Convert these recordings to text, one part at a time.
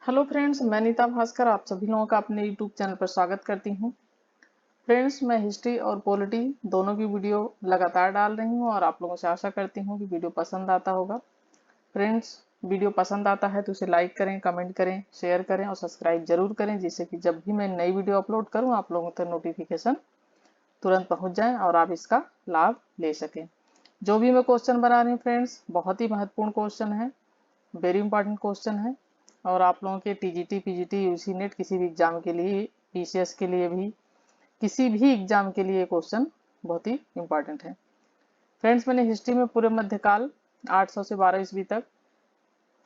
Hello friends, मैं नीता भास्कर आप सभी लोगों का अपने यूट्यूब चैनल पर स्वागत करती हूँ। फ्रेंड्स, मैं हिस्ट्री और पॉलिटी दोनों की वीडियो लगातार डाल रही हूँ और आप लोगों से आशा करती हूँ कि वीडियो पसंद आता होगा। फ्रेंड्स, वीडियो पसंद आता है तो उसे लाइक करें, कमेंट करें, शेयर करें और सब्सक्राइब जरूर करें, जिससे कि जब भी मैं नई वीडियो अपलोड करूँ आप लोगों तक नोटिफिकेशन तुरंत पहुँच जाए और आप इसका लाभ ले सकें। जो भी मैं क्वेश्चन बना रही हूँ फ्रेंड्स, बहुत ही महत्वपूर्ण क्वेश्चन है, वेरी इंपॉर्टेंट क्वेश्चन है और आप लोगों के टीजीटी, पीजीटी, यूजी नेट किसी भी एग्जाम के लिए, पीसीएस के लिए भी, किसी भी एग्जाम के लिए क्वेश्चन बहुत ही इंपॉर्टेंट है। फ्रेंड्स, मैंने हिस्ट्री में पूरे मध्यकाल 800 से 12 ईस्वी तक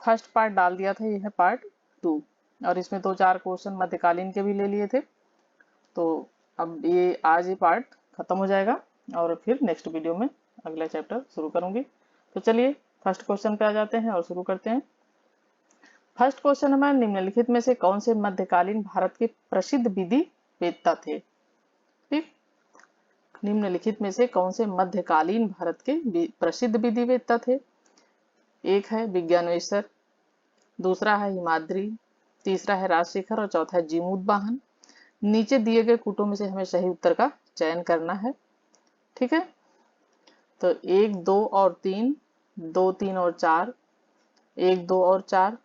फर्स्ट पार्ट डाल दिया था, यह है पार्ट 2 और इसमें 2-4 क्वेश्चन मध्यकालीन के भी ले लिए थे। तो अब ये आज ये पार्ट खत्म हो जाएगा और फिर नेक्स्ट वीडियो में अगला चैप्टर शुरू करूंगी। तो चलिए फर्स्ट क्वेश्चन पे आ जाते हैं और शुरू करते हैं। फर्स्ट क्वेश्चन हमारे निम्नलिखित में से कौन से मध्यकालीन भारत के प्रसिद्ध विधि वेत्ता थे? ठीक, निम्नलिखित में से कौन से मध्यकालीन भारत के प्रसिद्ध विधि वेत्ता थे? एक है विज्ञानेश्वर, दूसरा है हिमाद्री, तीसरा है राजशेखर और चौथा है जीमूतवाहन। नीचे दिए गए कूटों में से हमें सही उत्तर का चयन करना है। ठीक है, तो 1, 2 और 3, 2, 3 और 4, 1, 2 और 4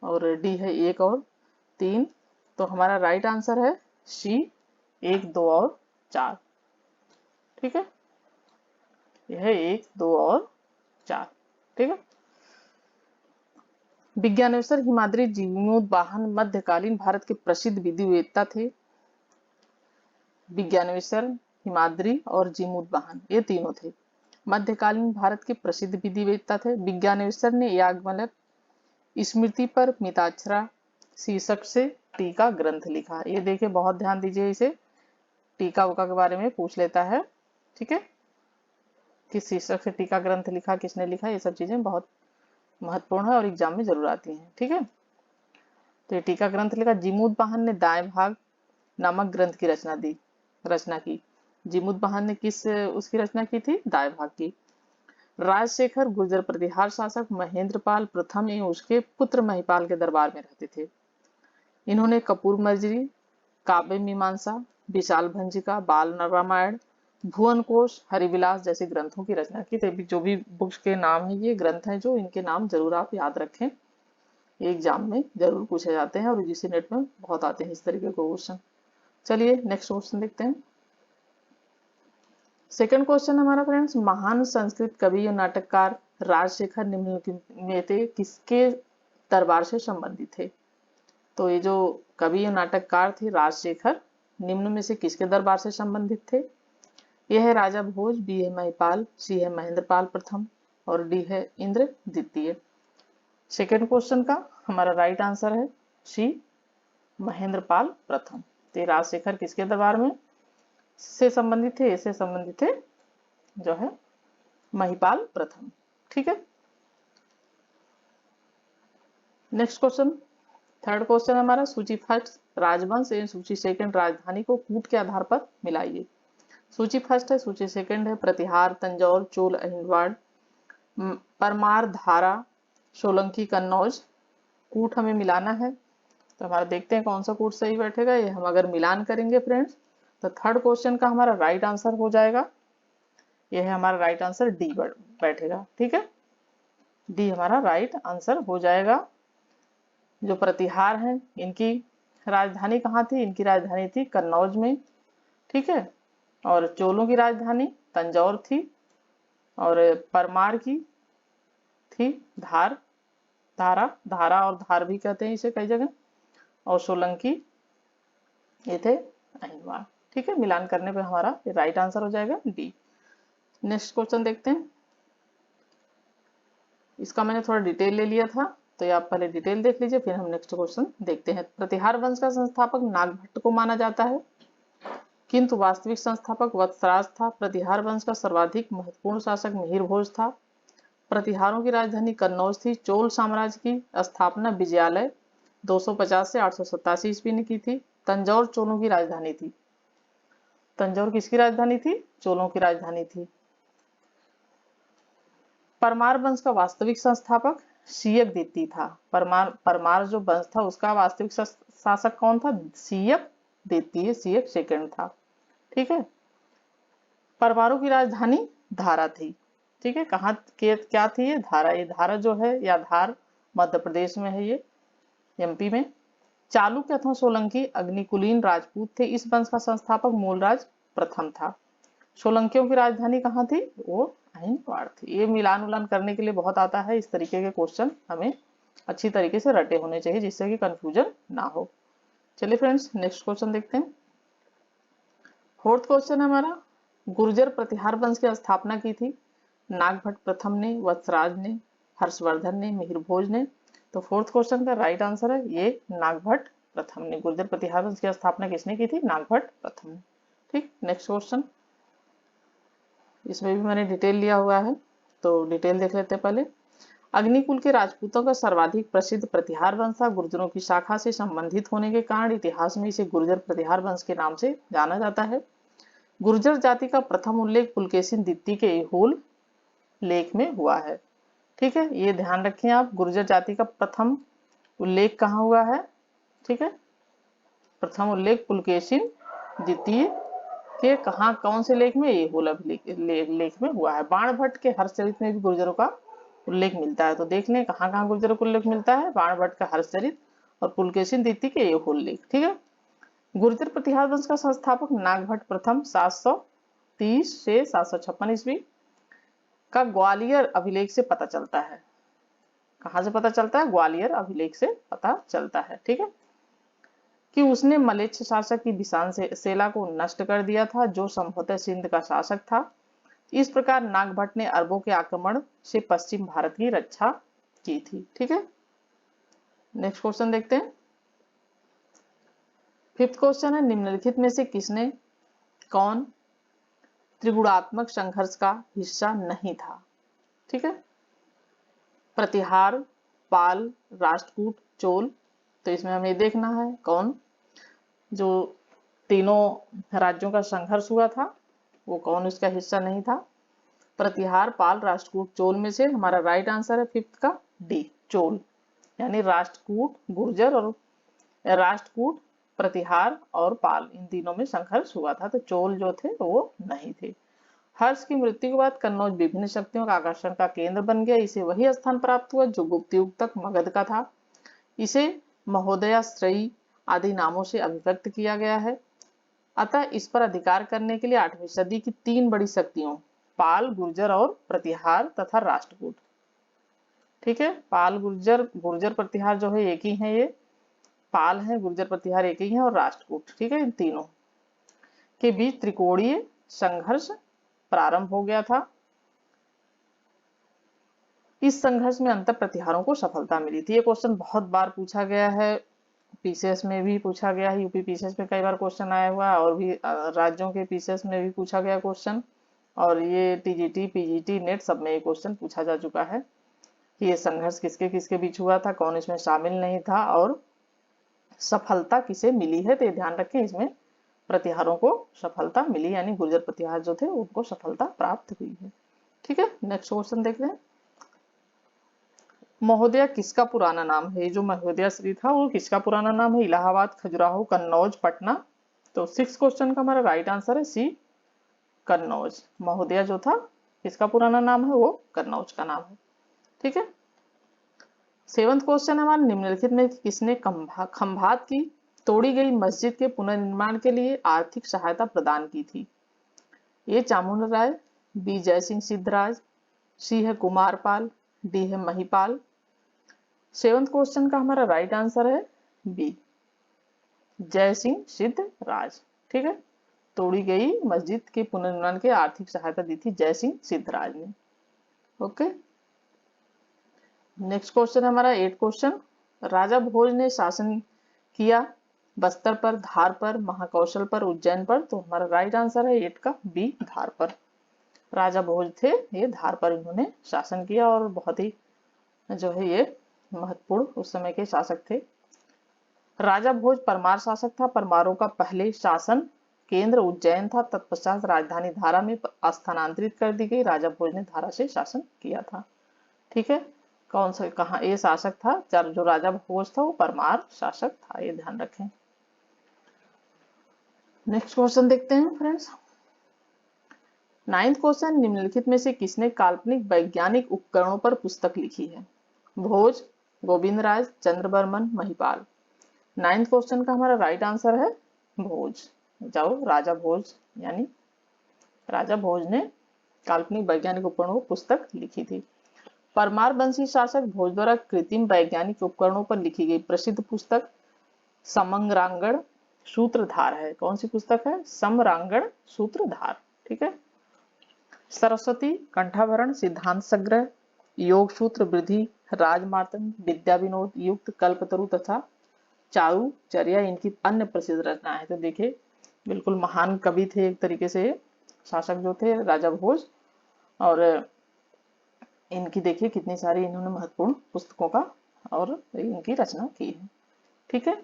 और डी है 1 और 3। तो हमारा राइट आंसर है सी, 1, 2 और 4। ठीक है, यह 1, 2 और 4। ठीक है, विज्ञानेश्वर, हिमाद्री, जीमूतवाहन मध्यकालीन भारत के प्रसिद्ध विधिवेत्ता थे। विज्ञानेश्वर, हिमाद्री और जीमूतवाहन ये तीनों थे मध्यकालीन भारत के प्रसिद्ध विधिवेत्ता थे। विज्ञानेश्वर ने याज्ञवल्क्य स्मृति पर मिताक्षरा शीर्षक से टीका ग्रंथ लिखा। ये देखिए, बहुत ध्यान दीजिए, इसे टीका उका के बारे में पूछ लेता है। ठीक है, किस शीर्षक से टीका ग्रंथ लिखा, किसने लिखा, ये सब चीजें बहुत महत्वपूर्ण है और एग्जाम में जरूर आती हैं। ठीक है, तो ये टीका ग्रंथ लिखा। जीमूतवाहन ने दाएं भाग नामक ग्रंथ की रचना की। जीमूतवाहन ने किस उसकी रचना की थी? दाएं भाग की। राजशेखर गुर्जर प्रतिहार शासक महेंद्रपाल प्रथम एवं उसके पुत्र महिपाल के दरबार में रहते थे। इन्होंने कपूर मजरी, काव्य मीमांसा, विशाल भंजिका, बाल रामायण, भुवन कोश, हरिविलास जैसे ग्रंथों की रचना की थी। जो भी बुक्स के नाम है, ये ग्रंथ हैं जो, इनके नाम जरूर आप याद रखें, एग्जाम में जरूर पूछे जाते हैं और यूजीसी नेट में बहुत आते हैं इस तरीके के क्वेश्चन। चलिए नेक्स्ट क्वेश्चन देखते हैं। सेकंड क्वेश्चन हमारा फ्रेंड्स, महान संस्कृत कवि और नाटककार राजशेखर निम्नलिखित में से किसके दरबार से संबंधित थे? तो ये जो कवि और नाटककार थे राजशेखर, निम्न में से किसके दरबार से संबंधित थे? यह है राजा भोज, बी है महिपाल, सी है महेंद्रपाल प्रथम और डी है इंद्र द्वितीय। सेकेंड क्वेश्चन का हमारा राइट आंसर है सी, महेंद्रपाल प्रथम। तो राजशेखर किसके दरबार में से संबंधित थे? इससे संबंधित थे जो है महिपाल प्रथम। ठीक है, नेक्स्ट क्वेश्चन, थर्ड क्वेश्चन हमारा, सूची फर्स्ट राजवंश एवं सूची सेकंड राजधानी को कूट के आधार पर मिलाइए। सूची फर्स्ट है, सूची सेकंड है प्रतिहार, तंजौर, चोल, अहिलवाड़, परमार, धारा, सोलंकी, कन्नौज। कूट हमें मिलाना है, तो हमारा देखते हैं कौन सा कूट सही बैठेगा। ये हम अगर मिलान करेंगे फ्रेंड्स, तो थर्ड क्वेश्चन का हमारा राइट आंसर हो जाएगा, यह है हमारा राइट आंसर डी बैठेगा। ठीक है, डी हमारा राइट आंसर हो जाएगा। जो प्रतिहार हैं, इनकी राजधानी कहाँ थी? इनकी राजधानी थी कन्नौज में। ठीक है, और चोलों की राजधानी तंजौर थी और परमार की थी धारा और धार भी कहते हैं इसे कई जगह, और सोलंकी ये थे अहिलवाड़। ठीक है, मिलान करने पे हमारा राइट आंसर हो जाएगा डी। नेक्स्ट क्वेश्चन देखते हैं। इसका मैंने थोड़ा डिटेल ले लिया था, तो ये आप पहले डिटेल देख लीजिए, फिर हम नेक्स्ट क्वेश्चन देखते हैं। प्रतिहार वंश का संस्थापक नागभट्ट को माना जाता है, किंतु वास्तविक संस्थापक वत्सराज था। प्रतिहार वंश का सर्वाधिक महत्वपूर्ण शासक मिहिर भोज था। प्रतिहारों की राजधानी कन्नौज थी। चोल साम्राज्य की स्थापना विजयालय 250 से 887 ईस्वी ने की थी। तंजौर चोलों की राजधानी थी। तंजौर किसकी राजधानी थी? चोलों की राजधानी थी। परमार वंश का वास्तविक संस्थापक शीयक द्वितीय था। परमार जो वंश था उसका वास्तविक शासक कौन था? शीयक द्वितीय, शीयक सेकंड था। ठीक है। परमाणु की राजधानी धारा थी। ठीक है, कहाँ के क्या थी ये? धारा। ये धारा जो है, या धार मध्य प्रदेश में है, ये एमपी में। चालुक्य अथवा सोलंकी अग्निकुलीन राजपूत थे। इस वंश का संस्थापक मूलराज प्रथम था। सोलंकियों की राजधानी कहाँ थी? वो अहिनवाड़ थी। ये मिलान उलान करने के लिए बहुत आता है। इस तरीके के क्वेश्चन हमें अच्छी तरीके से रटे होने चाहिए, जिससे कि कंफ्यूजन ना हो। चलिए फ्रेंड्स, नेक्स्ट क्वेश्चन देखते हैं। फोर्थ क्वेश्चन है हमारा, गुर्जर प्रतिहार वंश की स्थापना की थी। नागभट्ट प्रथम ने, वत्सराज ने, हर्षवर्धन ने, मिहिरभोज ने। तो फोर्थ क्वेश्चन का राइट आंसर है ये नागभट्ट प्रथम ने। गुर्जर प्रतिहार वंश की स्थापना किसने की थी? नागभट्ट प्रथम ने। ठीक, नेक्स्ट क्वेश्चन। इसमें भी मैंने डिटेल लिया हुआ है, तो डिटेल देख लेते हैं पहले। अग्निकुल के राजपूतों का सर्वाधिक प्रसिद्ध प्रतिहार वंश था। गुर्जरों की शाखा से संबंधित होने के कारण इतिहास में इसे गुर्जर प्रतिहार वंश के नाम से जाना जाता है। गुर्जर जाति का प्रथम उल्लेख पुलकेशिन द्वितीय के ऐहोल लेख में हुआ है। ठीक है, ये ध्यान रखें आप, गुर्जर जाति का प्रथम उल्लेख कहाँ हुआ है? ठीक है, प्रथम उल्लेख पुलकेशिन द्वितीय के कहाँ, कौन से लेख में? ऐहोल लेख में हुआ है। बाणभट्ट के हर्षचरित में भी गुर्जरों का उल्लेख मिलता है। तो देख लें कहाँ कहाँ गुर्जरों का उल्लेख मिलता है। बाणभट्ट का हर्षचरित और पुलकेशिन द्वितीय के ऐहोल लेख। ठीक है। गुर्जर प्रतिहार वंश का संस्थापक नागभट्ट प्रथम 730 से 756 ईस्वी का ग्वालियर अभिलेख से पता चलता है। कहाँ से पता चलता है? ग्वालियर अभिलेख से पता चलता है। ठीक है, कि उसने मलेच्छ शासक की बिसान सेला को नष्ट कर दिया था, जो संभवतः सिंध का शासक था। इस प्रकार नागभट्ट ने अरबों के आक्रमण से पश्चिम भारत की रक्षा की थी। ठीक है, नेक्स्ट क्वेश्चन देखते हैं। फिफ्थ क्वेश्चन है, निम्नलिखित में से किसने, कौन त्रिगुणात्मक संघर्ष का हिस्सा नहीं था? ठीक है, प्रतिहार, पाल, राष्ट्रकूट, चोल। तो इसमें हमें देखना है कौन जो तीनों राज्यों का संघर्ष हुआ था, वो कौन उसका हिस्सा नहीं था। प्रतिहार, पाल, राष्ट्रकूट, चोल में से हमारा राइट आंसर है फिफ्थ का डी, चोल। यानी राष्ट्रकूट, गुर्जर और राष्ट्रकूट, प्रतिहार और पाल, इन तीनों में संघर्ष हुआ था। तो चोल जो थे वो नहीं थे। हर्ष की मृत्यु के बाद कन्नौज विभिन्न शक्तियों का आकर्षण का केंद्र बन गया। इसे वही स्थान प्राप्त हुआ जो गुप्त युग तक मगध का था। इसे महोदया, श्रेयी आदि नामों से अभिव्यक्त किया गया है। अतः इस पर अधिकार करने के लिए 8वीं सदी की 3 बड़ी शक्तियों पाल, गुर्जर और प्रतिहार तथा राष्ट्रकूट। ठीक है, पाल, गुर्जर प्रतिहार जो है एक ही है, ये पाल है, गुर्जर प्रतिहार एक ही है, और राष्ट्रकूट। ठीक है, इन तीनों के बीच त्रिकोणीय संघर्ष प्रारंभ हो गया था। इस संघर्ष में अंतर प्रतिहारों को सफलता मिली थी। ये क्वेश्चन बहुत बार पूछा गया है, पीसीएस में भी पूछा गया है, यूपी पीसीएस में कई बार क्वेश्चन आया हुआ है, और भी राज्यों के पीसीएस में भी पूछा गया क्वेश्चन, और ये टीजीटी, पीजीटी, नेट सब में ये क्वेश्चन पूछा जा चुका है कि ये संघर्ष किसके किसके बीच हुआ था, कौन इसमें शामिल नहीं था, और सफलता किसे मिली है। तो ये ध्यान रखें, इसमें प्रतिहारों को सफलता मिली, यानी गुर्जर प्रतिहार जो थे उनको सफलता प्राप्त हुई है। ठीक है, नेक्स्ट क्वेश्चन देखते हैं। महोदया किसका पुराना नाम है? ये जो महोदया श्री था वो किसका पुराना नाम है? इलाहाबाद, खजुराहो, कन्नौज, पटना। तो 6 क्वेश्चन का हमारा राइट आंसर है सी, कन्नौज। महोदया जो था किसका पुराना नाम है? वो कन्नौज का नाम है। ठीक है, 7th क्वेश्चन है हमारा, निम्नलिखित में किसने खंभात की तोड़ी गई मस्जिद के पुनर्निर्माण के लिए आर्थिक सहायता प्रदान की थी? ए चामुंड राय, बी जय सिंह सिद्धराज, सी है कुमारपाल, डी है महिपाल। 7th क्वेश्चन का हमारा राइट आंसर है बी, जय सिंह सिद्धराज। ठीक है, तोड़ी गई मस्जिद के पुनर्निर्माण के आर्थिक सहायता दी थी जय सिंह सिद्धराज ने। ओके, नेक्स्ट क्वेश्चन है हमारा 8th क्वेश्चन। राजा भोज ने शासन किया बस्तर पर, धार पर, महाकौशल पर, उज्जैन पर। तो हमारा राइट आंसर है 8 का बी, धार पर। राजा भोज थे, ये धार पर इन्होंने शासन किया, और बहुत ही जो है ये महत्वपूर्ण उस समय के शासक थे। राजा भोज परमार शासक था। परमारों का पहले शासन केंद्र उज्जैन था। तत्पश्चात राजधानी धारा में स्थानांतरित कर दी गई। राजा भोज ने धारा से शासन किया था। ठीक है, कौन सा कहाँ ये शासक था, जो राजा भोज था वो परमार शासक था, ये ध्यान रखें। नेक्स्ट क्वेश्चन देखते हैं फ्रेंड्स। 9th क्वेश्चन, निम्नलिखित में से किसने काल्पनिक वैज्ञानिक उपकरणों पर पुस्तक लिखी है? भोज, गोविंद राज, चंद्रबर्मन, महिपाल। 9th क्वेश्चन का हमारा राइट आंसर है भोज। जाओ, राजा भोज, यानी राजा भोज ने काल्पनिक वैज्ञानिक उपकरणों पर पुस्तक लिखी थी। परमार वंशी शासक भोज द्वारा कृत्रिम वैज्ञानिक उपकरणों पर लिखी गई प्रसिद्ध पुस्तक समरांगण सूत्रधार है। कौन सी पुस्तक है? समरांगण सूत्रधार। ठीक है। सरस्वती, कंठाभरण, सिद्धांत संग्रह, योग सूत्र वृद्धि, राजमार्तंड, विद्या विनोद, युक्त, कल्पतरु तथा चारुचर्या इनकी अन्य प्रसिद्ध रचनाएं हैं। तो देखिए, बिल्कुल महान कवि थे एक तरीके से, शासक जो थे राजा भोज, और इनकी देखिए कितनी सारी इन्होंने महत्वपूर्ण पुस्तकों का और इनकी रचना की है। ठीक है।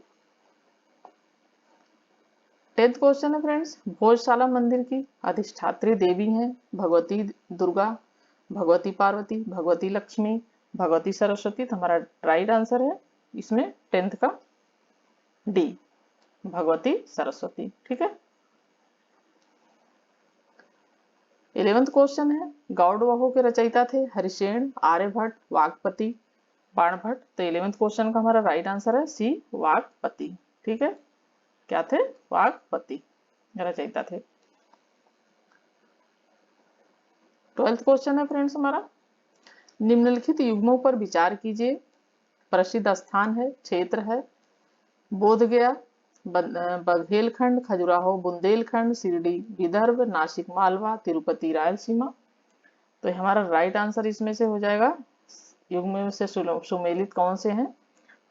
10th क्वेश्चन है फ्रेंड्स, भोजशाला मंदिर की अधिष्ठात्री देवी हैं भगवती दुर्गा, भगवती पार्वती, भगवती लक्ष्मी, भगवती सरस्वती। तो हमारा राइट आंसर है इसमें 10th का डी, भगवती सरस्वती। ठीक है। 11th क्वेश्चन है, गौड़वहो के रचयिता थे हरिसेन, आर्यभट्ट, वागपति, बाणभट्ट। तो 11th क्वेश्चन का हमारा राइट आंसर है सी, वागपति। ठीक है। क्या थे? वागपति रचयिता थे। 12th क्वेश्चन है फ्रेंड्स हमारा, निम्नलिखित युग्मों पर विचार कीजिए। प्रसिद्ध स्थान है, क्षेत्र है, बोधगया, बघेलखंड, खजुराहो बुंदेलखंड, शिरडी विदर्भ, नासिक मालवा, तिरुपति रायलसीमा। तो हमारा राइट आंसर इसमें से हो जाएगा, युग्म में से सुमेलित कौन से हैं?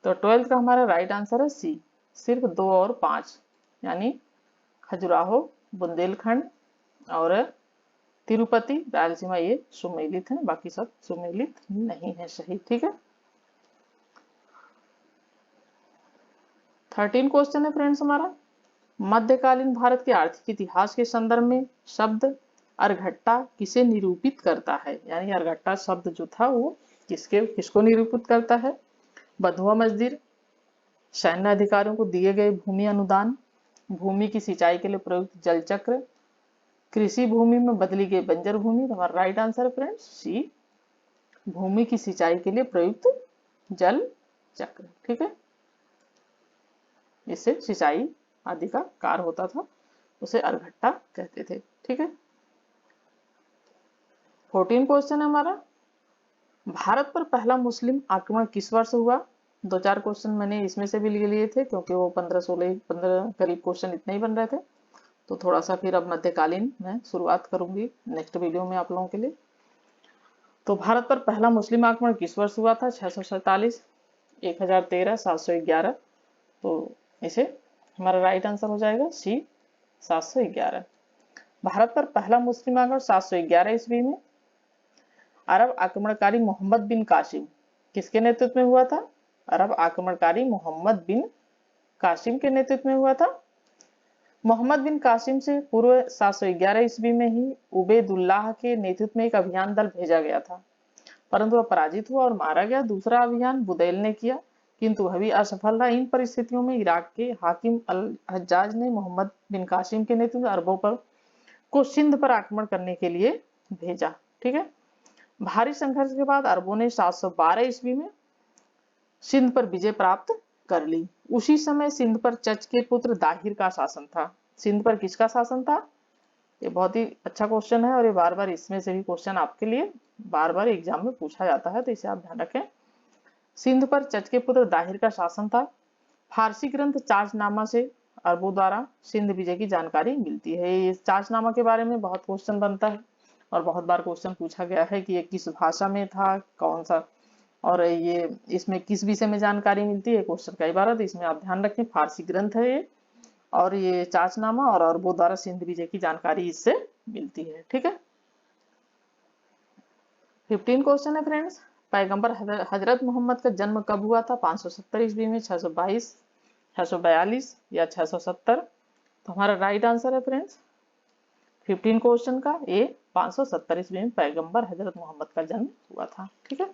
तो 12th का हमारा राइट आंसर है सी, सिर्फ 2 और 5, यानी खजुराहो बुंदेलखंड और तिरुपति रायलसीमा ये सुमेलित हैं, बाकी सब सुमेलित नहीं है। सही। ठीक है। 13 क्वेश्चन है फ्रेंड्स हमारा, मध्यकालीन भारत के आर्थिक इतिहास के संदर्भ में शब्द अर्घट्टा किसे निरूपित करता है? यानी अर्घट्टा शब्द जो था वो किसको निरूपित करता है? बंधुआ मजदूर, सैन्य अधिकारियों को दिए गए भूमि अनुदान, भूमि की सिंचाई के लिए प्रयुक्त जल चक्र, कृषि भूमि में बदली गई बंजर भूमि। तो हमारा राइट आंसर है फ्रेंड्स सी, भूमि की सिंचाई के लिए प्रयुक्त जल चक्र। ठीक है। इससे सिंचाई आदि का कार्य होता था, उसे अर्घट्टा कहते थे। ठीक है। 14 क्वेश्चन है हमारा, भारत पर पहला मुस्लिम आक्रमण किस वर्ष हुआ? 2-4 क्वेश्चन मैंने इसमें से भी लिए थे, क्योंकि वो 15 करीब क्वेश्चन इतने ही बन रहे थे। तो थोड़ा सा फिर अब मध्यकालीन मैं शुरुआत करूंगी नेक्स्ट वीडियो में आप लोगों के लिए। तो भारत पर पहला मुस्लिम आक्रमण किस वर्ष हुआ था? 647, 1013, 711। तो इसे हमारा राइट आंसर हो जाएगा सी, 711। भारत पर पहला मुस्लिम आक्रमण 711 ईस्वी में अरब आक्रमणकारी मोहम्मद बिन कासिम किसके नेतृत्व में हुआ था? अरब आक्रमणकारी मोहम्मद बिन कासिम के नेतृत्व में हुआ था। मोहम्मद बिन कासिम से पूर्व 711 ईस्वी में ही उबैदुल्लाह के नेतृत्व में एक अभियान दल भेजा गया था, परंतु वह पराजित हुआ और मारा गया। दूसरा अभियान बुदैल ने किया, किंतु वह भी असफल रहा। इन परिस्थितियों में इराक के हाकिम अल हज्जाज ने मोहम्मद बिन कासिम के नेतृत्व में अरबों पर को सिंध पर आक्रमण करने के लिए भेजा। ठीक है। भारी संघर्ष के बाद अरबों ने 712 ईस्वी में सिंध पर विजय प्राप्त कर ली। उसी समय सिंध पर चच के पुत्र दाहिर का शासन था। सिंध पर किसका शासन था? ये बहुत ही अच्छा क्वेश्चन है, और ये बार बार इसमें से भी क्वेश्चन आपके लिए बार बार एग्जाम में पूछा जाता है, तो इसे आप ध्यान रखें। सिंध पर चच के पुत्र दाहिर का शासन था। फारसी ग्रंथ चाचनामा से अरबों द्वारा सिंध विजय की जानकारी मिलती है। ये चाचनामा के बारे में बहुत क्वेश्चन बनता है और बहुत बार क्वेश्चन पूछा गया है कि ये किस भाषा में था, कौन सा, और ये इसमें किस विषय में जानकारी मिलती है, क्वेश्चन कई बार है। तो इसमें आप ध्यान रखें, फारसी ग्रंथ है ये, और ये चाचनामा और अरबों द्वारा सिंध विजय की जानकारी इससे मिलती है। ठीक है। 15 क्वेश्चन है फ्रेंड्स, पैगंबर हजरत मोहम्मद का जन्म कब हुआ था? 570 ईस्वी में, 622, 642 या 670? तो हमारा राइट आंसर है फ्रेंड्स 15 क्वेश्चन का ए, 570 ईस्वी में पैगंबर हजरत मोहम्मद का जन्म हुआ था। ठीक है।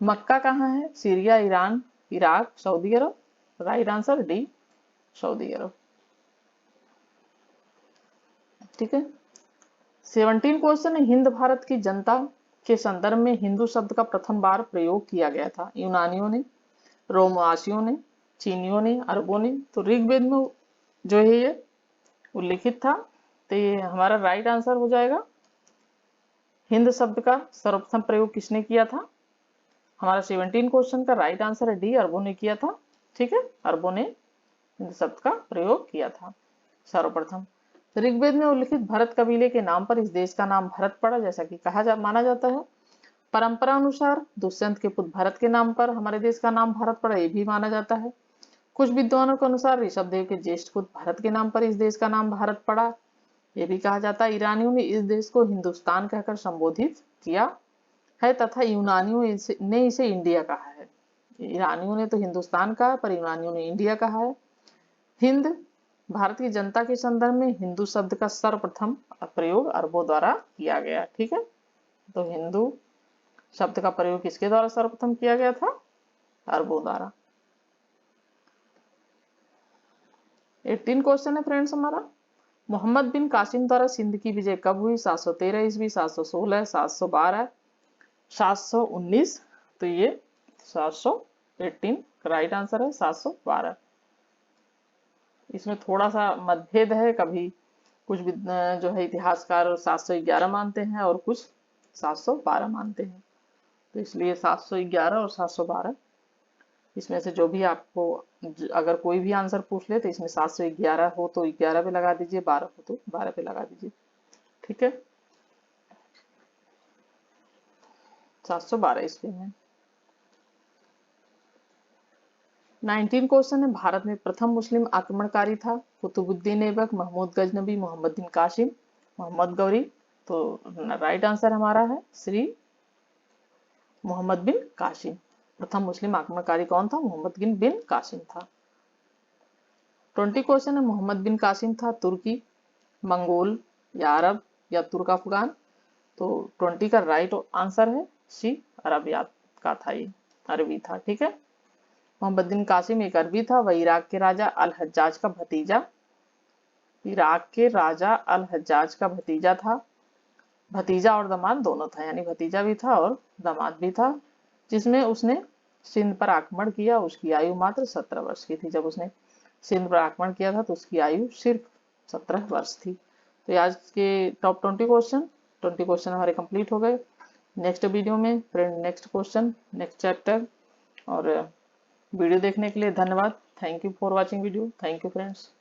मक्का कहाँ है? सीरिया, ईरान, इराक, सऊदी अरब। राइट आंसर डी, सऊदी अरब। ठीक है। 17 क्वेश्चन है, हिंद भारत की जनता के संदर्भ में हिंदू शब्द का प्रथम बार प्रयोग किया गया था? यूनानियों ने, रोमवासियों ने, चीनियों ने, अरबों ने। तो ऋग्वेद में जो है ये उल्लिखित था, तो ये हमारा राइट आंसर हो जाएगा। हिंद शब्द का सर्वप्रथम प्रयोग किसने किया था? हमारा 17 क्वेश्चन का राइट आंसर है डी, अरबों ने किया था। ठीक है, अरबों ने हिंद शब्द का प्रयोग किया था सर्वप्रथम। ऋग्वेद में उल्लिखित भरत कबीले के नाम पर इस देश का नाम भरत पड़ा, जैसा कि माना जाता है। परंपरा अनुसार दुष्यंत के पुत्र भरत के नाम पर हमारे देश का नाम भारत पड़ा, ये भी माना जाता है। कुछ विद्वानों के अनुसार ऋषभ देव के ज्येष्ठ पुत्र भरत के नाम पर इस देश का नाम भारत पड़ा, ये भी कहा जाता है। ईरानियों ने इस देश को हिंदुस्तान कहकर संबोधित किया है तथा यूनानियों ने इसे इंडिया कहा है। ईरानियों ने तो हिंदुस्तान कहा, पर यूनानियों ने इंडिया कहा है। हिंद भारत की जनता के संदर्भ में हिंदू शब्द का सर्वप्रथम प्रयोग अरबों द्वारा किया गया। ठीक है, तो हिंदू शब्द का प्रयोग किसके द्वारा सर्वप्रथम किया गया था? अरबों द्वारा। 18 क्वेश्चन है फ्रेंड्स हमारा, मोहम्मद बिन कासिम द्वारा सिंध की विजय कब हुई? 713 ईस्वी, 716, 712, 719। तो ये 718 राइट आंसर है, 712। इसमें थोड़ा सा मतभेद है, कभी कुछ जो है इतिहासकार 711 मानते हैं और कुछ 712 मानते हैं, तो इसलिए 711 और 712 इसमें से जो भी आपको, अगर कोई भी आंसर पूछ ले तो इसमें 711 हो तो 11 पे लगा दीजिए, 12 हो तो 12 पे लगा दीजिए। ठीक है, 712 ईस्वी में। 19 क्वेश्चन है, भारत में प्रथम मुस्लिम आक्रमणकारी था? कुतुबुद्दीन ऐबक, महमूद गजनबी, मोहम्मद बिन कासिम, मोहम्मद गौरी। तो राइट आंसर हमारा है श्री मोहम्मद बिन कासिम। प्रथम मुस्लिम आक्रमणकारी कौन था? मोहम्मद बिन कासिम था। 20 क्वेश्चन है, मोहम्मद बिन कासिम था तुर्की, मंगोल या अरब या तुर्क अफगान? तो 20 का राइट आंसर है सी, अरबियात का था, ये अरबी था। ठीक है, मोहम्मद बिन कासिम एक अरबी था, वह इराक के राजा अल हज्जाज का भतीजा, इराक के राजा अल हज्जाज का भतीजा था। भतीजा और दामाद दोनों था, यानी भतीजा भी था और दामाद भी था, जिसमें उसने सिंध पर आक्रमण किया। उसकी आयु मात्र 17 वर्ष की थी। जब उसने सिंध पर आक्रमण किया था तो उसकी आयु सिर्फ 17 वर्ष थी। तो आज के टॉप 20 क्वेश्चन हमारे कंप्लीट हो गए। नेक्स्ट वीडियो में friend next question, next chapter. और वीडियो देखने के लिए धन्यवाद। Thank you for watching video. Thank you friends.